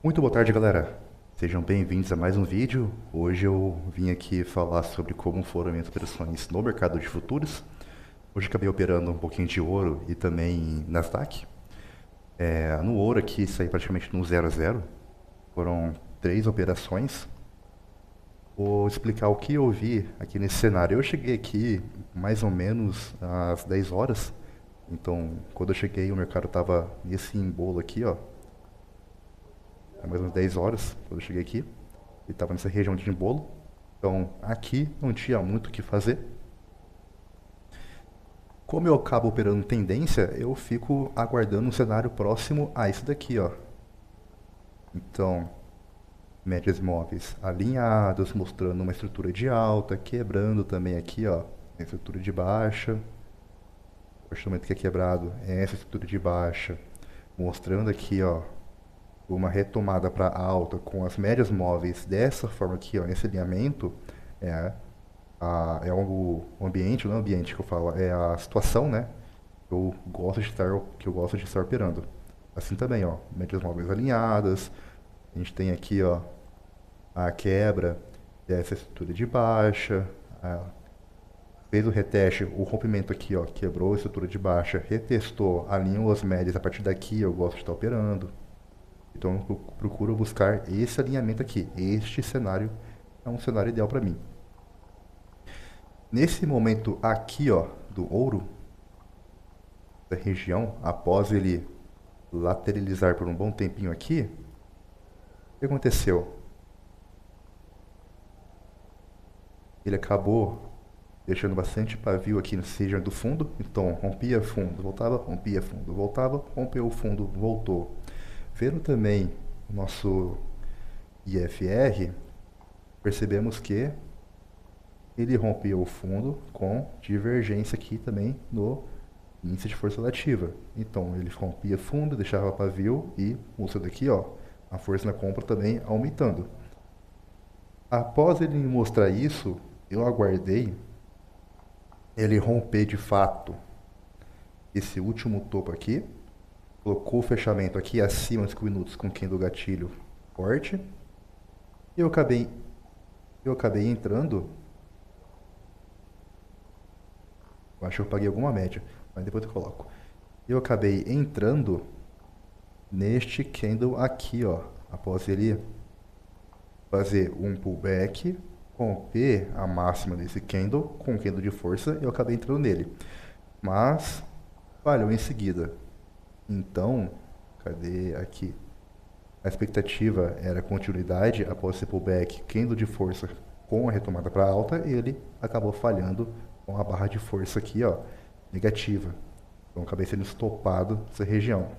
Muito boa tarde, galera. Sejam bem-vindos a mais um vídeo. Hoje eu vim aqui falar sobre como foram minhas operações no mercado de futuros. Hoje acabei operando um pouquinho de ouro e também Nasdaq. No ouro aqui saí praticamente no 0 a 0. Foram 3 operações. Vou explicar o que eu vi aqui nesse cenário. Eu cheguei aqui mais ou menos às 10 horas. Então, quando eu cheguei, o mercado estava nesse embolo aqui, ó. Mais ou menos 10 horas quando eu cheguei aqui. Ele estava nessa região de embolo. Então, aqui não tinha muito o que fazer. Como eu acabo operando tendência, eu fico aguardando um cenário próximo a esse daqui, ó. Então, médias móveis alinhadas, mostrando uma estrutura de alta, quebrando também aqui, ó, a estrutura de baixa. O momento que é quebrado é essa estrutura de baixa, mostrando aqui, ó, uma retomada para alta com as médias móveis dessa forma aqui, ó, nesse alinhamento, é, o ambiente, não é o ambiente que eu falo, é a situação, né? Que eu gosto de estar operando. Assim também, ó, médias móveis alinhadas. A gente tem aqui, ó, a quebra dessa estrutura de baixa. Fez o reteste, o rompimento aqui, ó, quebrou a estrutura de baixa, retestou, alinhou as médias. A partir daqui eu gosto de estar operando. Então eu procuro buscar esse alinhamento aqui. Este cenário é um cenário ideal para mim. Nesse momento aqui, ó, do ouro, da região, após ele lateralizar por um bom tempinho aqui, o que aconteceu? Ele acabou deixando bastante pavio aqui na região do fundo. Então rompia fundo, voltava, rompia fundo, voltava, rompeu o fundo, voltou. Vendo também o nosso IFR, percebemos que ele rompeu o fundo com divergência aqui também no índice de força relativa. Então ele rompia fundo, deixava pavio e mostrando daqui, ó, a força na compra também aumentando. Após ele me mostrar isso, eu aguardei ele romper de fato esse último topo aqui, colocou o fechamento aqui acima dos 5 minutos com candle gatilho forte. E eu acabei entrando. Eu acho que eu paguei alguma média, mas depois eu coloco. Eu acabei entrando neste candle aqui, ó, após ele fazer um pullback, romper a máxima desse candle com um candle de força, eu acabei entrando nele. Mas falhou em seguida. Então, cadê aqui? A expectativa era continuidade após esse pullback, candle de força com a retomada para alta, e ele acabou falhando com a barra de força aqui, ó, negativa. Então acabei sendo estopado nessa região.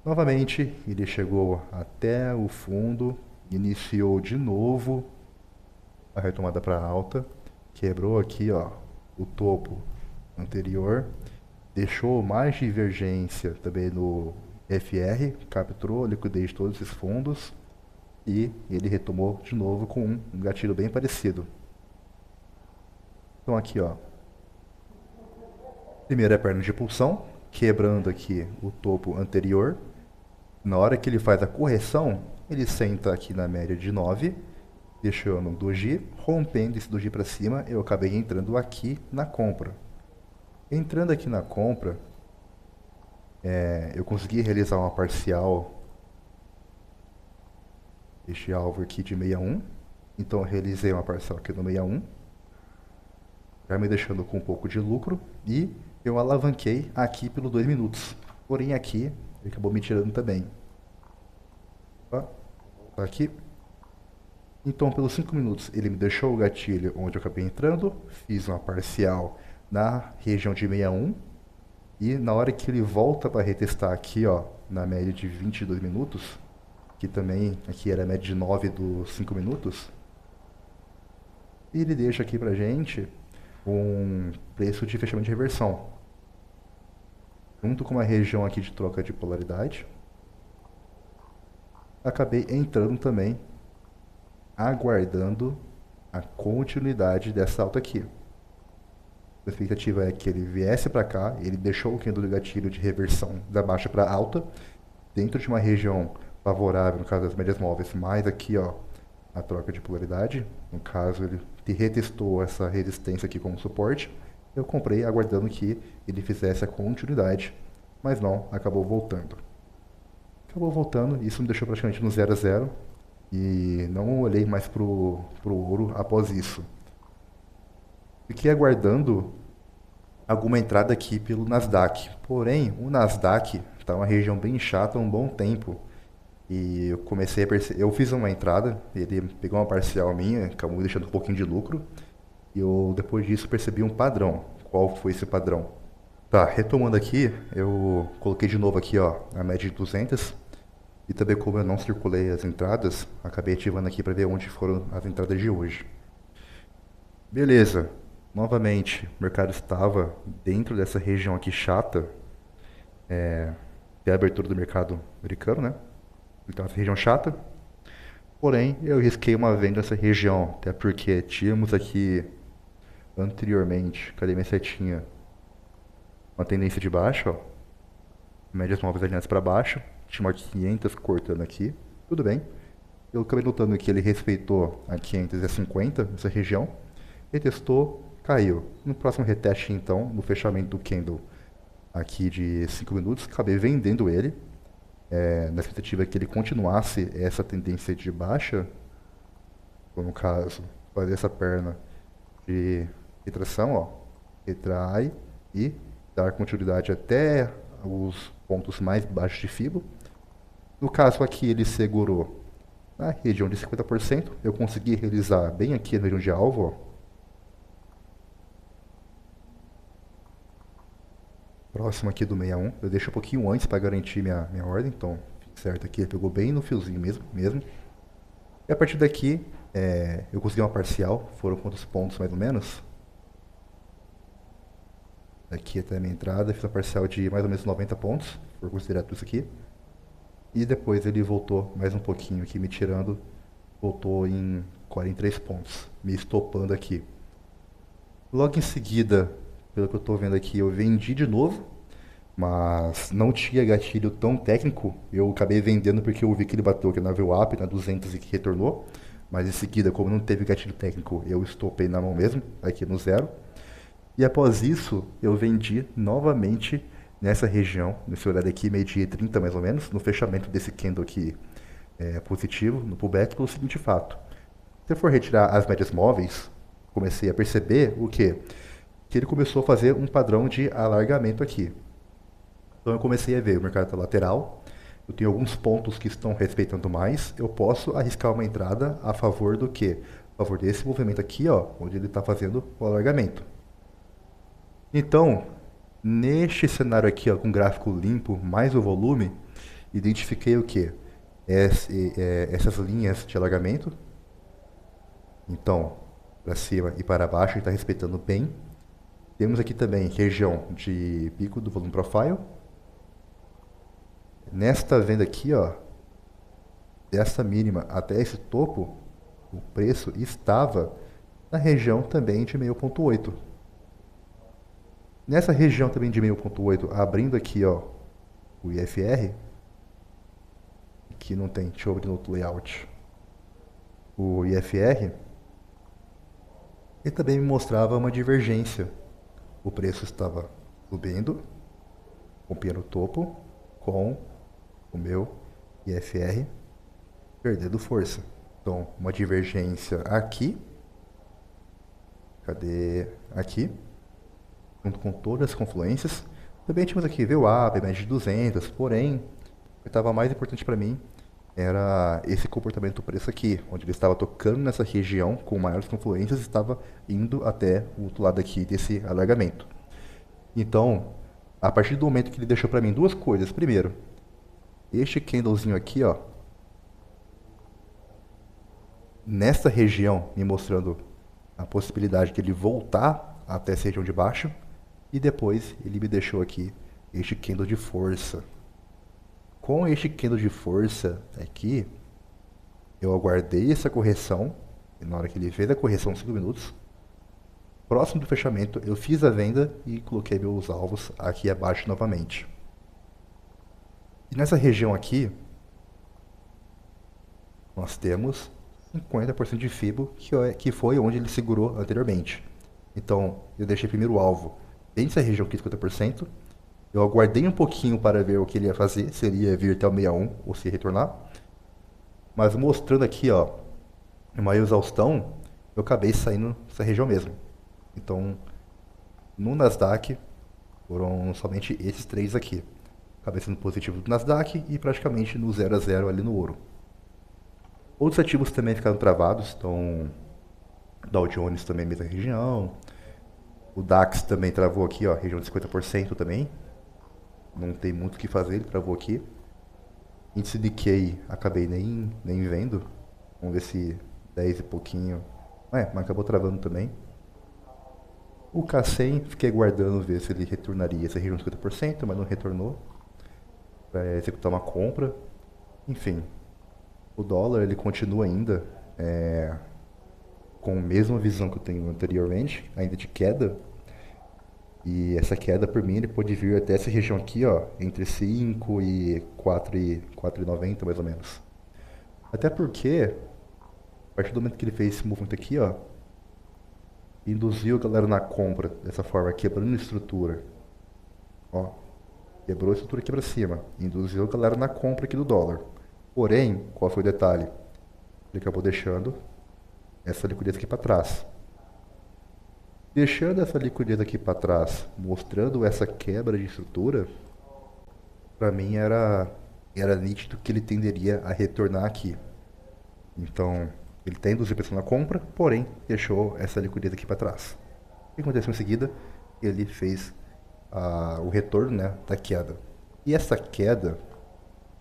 Novamente, ele chegou até o fundo, iniciou de novo a retomada para alta, quebrou aqui, ó, o topo anterior, deixou mais divergência também no FR, capturou a liquidez de todos esses fundos e ele retomou de novo com um gatilho bem parecido. Então aqui, ó, primeira perna de impulsão, quebrando aqui o topo anterior. Na hora que ele faz a correção, ele senta aqui na média de 9, deixando o doji, rompendo esse doji para cima, eu acabei entrando aqui na compra. Entrando aqui na compra, eu consegui realizar uma parcial, este alvo aqui de 61. Então eu realizei uma parcial aqui no 61, já me deixando com um pouco de lucro, e eu alavanquei aqui pelos 2 minutos. Porém aqui, ele acabou me tirando também. Tá aqui. Então pelos 5 minutos ele me deixou o gatilho onde eu acabei entrando, fiz uma parcial na região de 61, e na hora que ele volta para retestar aqui, ó, na média de 22 minutos, que também aqui era a média de 9 dos 5 minutos, ele deixa aqui pra gente um preço de fechamento de reversão, junto com uma região aqui de troca de polaridade. Acabei entrando também, aguardando a continuidade dessa alta aqui. A expectativa é que ele viesse para cá, ele deixou o candle de gatilho de reversão da baixa para alta, dentro de uma região favorável, no caso das médias móveis, mais aqui, ó, a troca de polaridade. No caso, ele retestou essa resistência aqui como suporte. Eu comprei aguardando que ele fizesse a continuidade, mas não, acabou voltando. Acabou voltando, isso me deixou praticamente no 0 a 0 e não olhei mais pro ouro após isso. Fiquei aguardando alguma entrada aqui pelo Nasdaq. Porém, o Nasdaq está uma região bem chata há um bom tempo. E eu comecei a perceber. Eu fiz uma entrada, ele pegou uma parcial minha, acabou me deixando um pouquinho de lucro. E eu, depois disso, percebi um padrão. Qual foi esse padrão? Tá, retomando aqui, eu coloquei de novo aqui, ó, a média de 200. E também como eu não circulei as entradas, acabei ativando aqui para ver onde foram as entradas de hoje. Beleza. Novamente, o mercado estava dentro dessa região aqui chata, que é a abertura do mercado americano, né? Então, essa região chata. Porém, eu risquei uma venda nessa região, até porque tínhamos aqui anteriormente, cadê minha setinha? Uma tendência de baixa, ó. Médias móveis alinhadas para baixo. Tinha uma 500 cortando aqui. Tudo bem. Eu acabei notando que ele respeitou a 550, essa região. Retestou, caiu. No próximo reteste, então, no fechamento do candle aqui de 5 minutos, acabei vendendo ele. Na expectativa que ele continuasse essa tendência de baixa, ou no caso, fazer essa perna de retração, ó, retrai e dar continuidade até os pontos mais baixos de Fibo. No caso aqui ele segurou na região de 50%, eu consegui realizar bem aqui na região de alvo, ó. Próximo aqui do 61, eu deixo um pouquinho antes para garantir minha ordem, então fique certo aqui, ele pegou bem no fiozinho mesmo. E a partir daqui, eu consegui uma parcial, foram quantos pontos mais ou menos? Aqui até a minha entrada, fiz uma parcial de mais ou menos 90 pontos, por considerar tudo isso aqui. E depois ele voltou mais um pouquinho aqui, me tirando, voltou em 43 pontos, me estopando aqui. Logo em seguida, pelo que eu estou vendo aqui, eu vendi de novo, mas não tinha gatilho tão técnico. Eu acabei vendendo porque eu vi que ele bateu aqui na VWAP, na 200 e que retornou. Mas em seguida, como não teve gatilho técnico, eu estopei na mão mesmo, aqui no 0. E após isso, eu vendi novamente nessa região, nesse horário aqui, meio-dia e 30 mais ou menos, no fechamento desse candle aqui positivo, no pullback, pelo seguinte fato. Se eu for retirar as médias móveis, comecei a perceber o quê? Que ele começou a fazer um padrão de alargamento aqui. Então eu comecei a ver, o mercado está lateral, eu tenho alguns pontos que estão respeitando mais, eu posso arriscar uma entrada a favor do quê? A favor desse movimento aqui, ó, onde ele está fazendo o alargamento. Então, neste cenário aqui, ó, com gráfico limpo, mais o volume, identifiquei o quê? Essas linhas de alargamento. Então, para cima e para baixo, ele está respeitando bem. Temos aqui também região de pico do volume profile. Nesta venda aqui, ó, dessa mínima até esse topo, o preço estava na região também de 0,8. Nessa região também de 0,8, abrindo aqui, ó, o IFR, aqui não tem, deixa eu abrir no outro layout. O IFR, ele também me mostrava uma divergência. O preço estava subindo, rompendo o topo, com o meu IFR perdendo força. Então, uma divergência aqui. Cadê? Aqui. Junto com todas as confluências. Também tínhamos aqui VWAP, média de 200, porém, o que estava mais importante para mim era esse comportamento do preço aqui, onde ele estava tocando nessa região com maiores confluências e estava indo até o outro lado aqui desse alargamento. Então, a partir do momento que ele deixou para mim duas coisas. Primeiro, este candlezinho aqui, ó, nessa região, me mostrando a possibilidade de ele voltar até essa região de baixo. E depois ele me deixou aqui este candle de força. Com este candle de força aqui, eu aguardei essa correção. E na hora que ele fez a correção, 5 minutos, próximo do fechamento, eu fiz a venda e coloquei meus alvos aqui abaixo novamente. E nessa região aqui, Nós temos 50% de FIBO, que foi onde ele segurou anteriormente. Então, eu deixei primeiro o alvo dentro dessa região aqui, 50%. Eu aguardei um pouquinho para ver o que ele ia fazer, se ele ia vir até o 61 ou se ia retornar. Mas mostrando aqui, ó, uma exaustão, eu acabei saindo dessa região mesmo. Então, no Nasdaq, foram somente esses três aqui. Acabei sendo positivo do Nasdaq e praticamente no 0 a 0 ali no ouro. Outros ativos também ficaram travados, então Dow Jones também mesma região. O DAX também travou aqui, ó, região de 50% também. Não tem muito o que fazer, ele travou aqui. Índice de Nikkei acabei nem vendo. Vamos ver se 10 e pouquinho. Mas acabou travando também. O K100 fiquei guardando ver se ele retornaria essa região de 50%, mas não retornou. Para executar uma compra. Enfim, o dólar ele continua ainda com a mesma visão que eu tenho anteriormente, ainda de queda. E essa queda, por mim, ele pode vir até essa região aqui, ó, entre 5 e 4,90 mais ou menos. Até porque, a partir do momento que ele fez esse movimento aqui, ó, induziu a galera na compra dessa forma, quebrando a estrutura. Ó, quebrou a estrutura aqui para cima, induziu a galera na compra aqui do dólar. Porém, qual foi o detalhe? Ele acabou deixando essa liquidez aqui para trás. Deixando essa liquidez aqui para trás, mostrando essa quebra de estrutura, para mim era nítido que ele tenderia a retornar aqui. Então, ele tem induzido pressão na compra, porém, deixou essa liquidez aqui para trás. O que aconteceu em seguida? Ele fez o retorno, né, da queda. E essa queda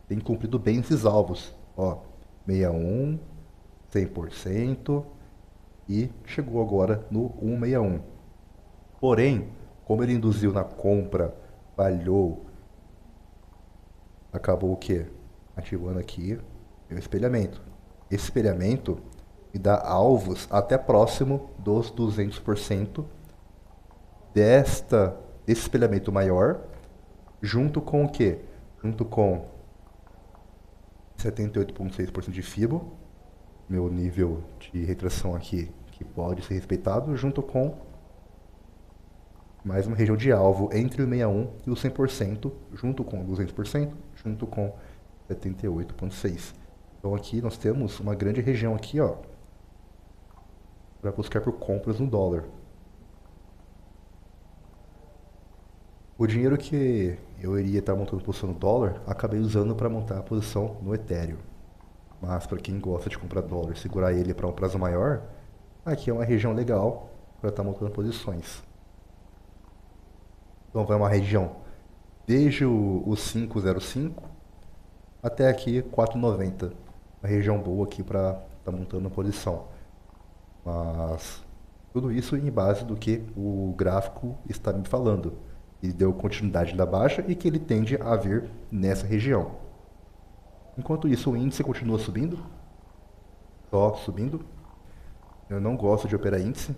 tem cumprido bem esses alvos. Ó, 61, 100%, e chegou agora no 161. Porém, como ele induziu na compra, falhou, acabou o quê? Ativando aqui o espelhamento. Esse espelhamento me dá alvos até próximo dos 200% desse espelhamento maior, junto com o quê? Junto com 78,6% de FIBO, meu nível de retração aqui que pode ser respeitado, junto com mais uma região de alvo entre o 61 e o 100%, junto com 200%, junto com 78,6%. Então aqui nós temos uma grande região aqui, ó, para buscar por compras no dólar. O dinheiro que eu iria estar montando posição no dólar, acabei usando para montar a posição no Ethereum. Mas para quem gosta de comprar dólar e segurar ele para um prazo maior, aqui é uma região legal para estar montando posições. Então vai uma região desde o 505 até aqui 490. Uma região boa aqui para estar montando a posição. Mas tudo isso em base do que o gráfico está me falando. Ele deu continuidade da baixa e que ele tende a vir nessa região. Enquanto isso, o índice continua subindo, só subindo. Eu não gosto de operar índice,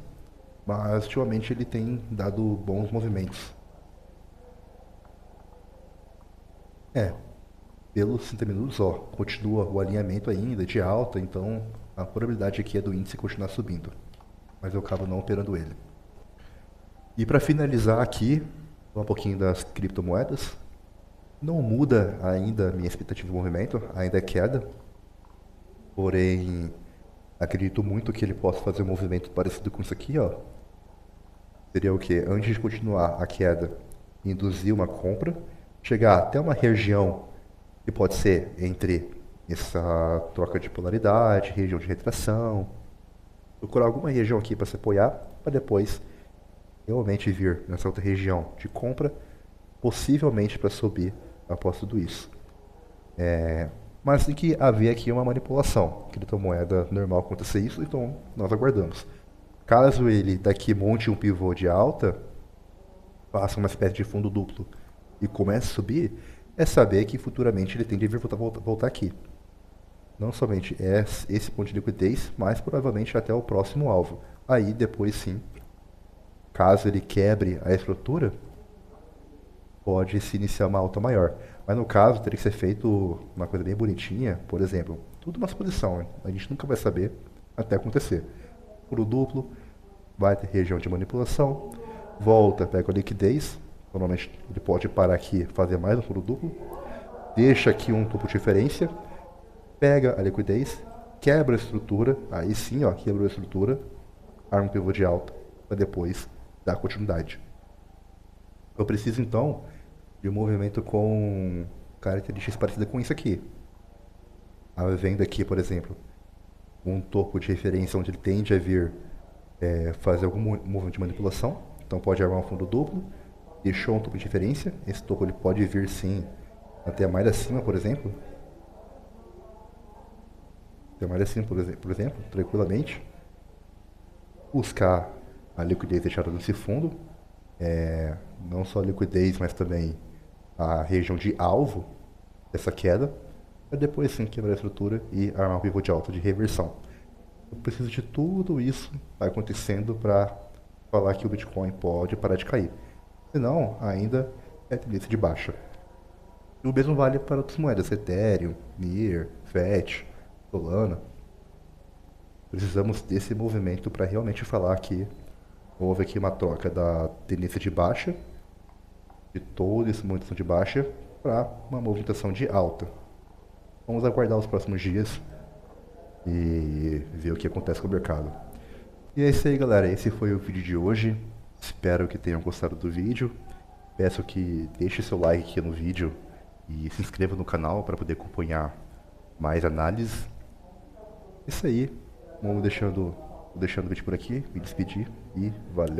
mas ultimamente ele tem dado bons movimentos. Pelos 30 minutos, ó, continua o alinhamento ainda de alta, então a probabilidade aqui é do índice continuar subindo. Mas eu acabo não operando ele. E para finalizar aqui, um pouquinho das criptomoedas. Não muda ainda a minha expectativa de movimento, ainda é queda. Porém, acredito muito que ele possa fazer um movimento parecido com isso aqui, ó. Seria o quê? Antes de continuar a queda, induzir uma compra, chegar até uma região que pode ser entre essa troca de polaridade, região de retração, procurar alguma região aqui para se apoiar, para depois realmente vir nessa outra região de compra, possivelmente para subir após tudo isso. Mas tem que haver aqui uma manipulação. Criptomoeda normal acontecer isso, então nós aguardamos. Caso ele daqui monte um pivô de alta, faça uma espécie de fundo duplo e comece a subir, é saber que futuramente ele tende a vir voltar aqui. Não somente esse ponto de liquidez, mas provavelmente até o próximo alvo. Aí depois sim, caso ele quebre a estrutura, pode se iniciar uma alta maior. Mas no caso, teria que ser feito uma coisa bem bonitinha, por exemplo, tudo uma suposição, né? A gente nunca vai saber até acontecer. Furo duplo, vai ter região de manipulação, volta, pega a liquidez, normalmente ele pode parar aqui, fazer mais um furo duplo, deixa aqui um topo de referência, pega a liquidez, quebra a estrutura, aí sim, ó, quebrou a estrutura, arma um pivô de alta, para depois dar continuidade. Eu preciso então de um movimento com características parecidas com isso aqui. A venda aqui, por exemplo, um topo de referência onde ele tende a vir fazer algum movimento de manipulação. Então pode armar um fundo duplo, deixou um topo de referência. Esse topo ele pode vir sim até mais acima, por exemplo. Até mais acima, por exemplo, tranquilamente. Buscar a liquidez deixada nesse fundo. Não só a liquidez, mas também a região de alvo dessa queda. Para depois sim quebrar a estrutura e armar um pivô de alta de reversão. Eu preciso de tudo isso acontecendo para falar que o Bitcoin pode parar de cair. Senão, ainda é tendência de baixa. E o mesmo vale para outras moedas, Ethereum, Near, FET, Solana. Precisamos desse movimento para realmente falar que houve aqui uma troca da tendência de baixa, de toda essa movimentação de baixa, para uma movimentação de alta. Vamos aguardar os próximos dias e ver o que acontece com o mercado. E é isso aí, galera. Esse foi o vídeo de hoje. Espero que tenham gostado do vídeo. Peço que deixe seu like aqui no vídeo e se inscreva no canal para poder acompanhar mais análises. Isso aí. Vamos deixando o vídeo por aqui. Me despedir e valeu.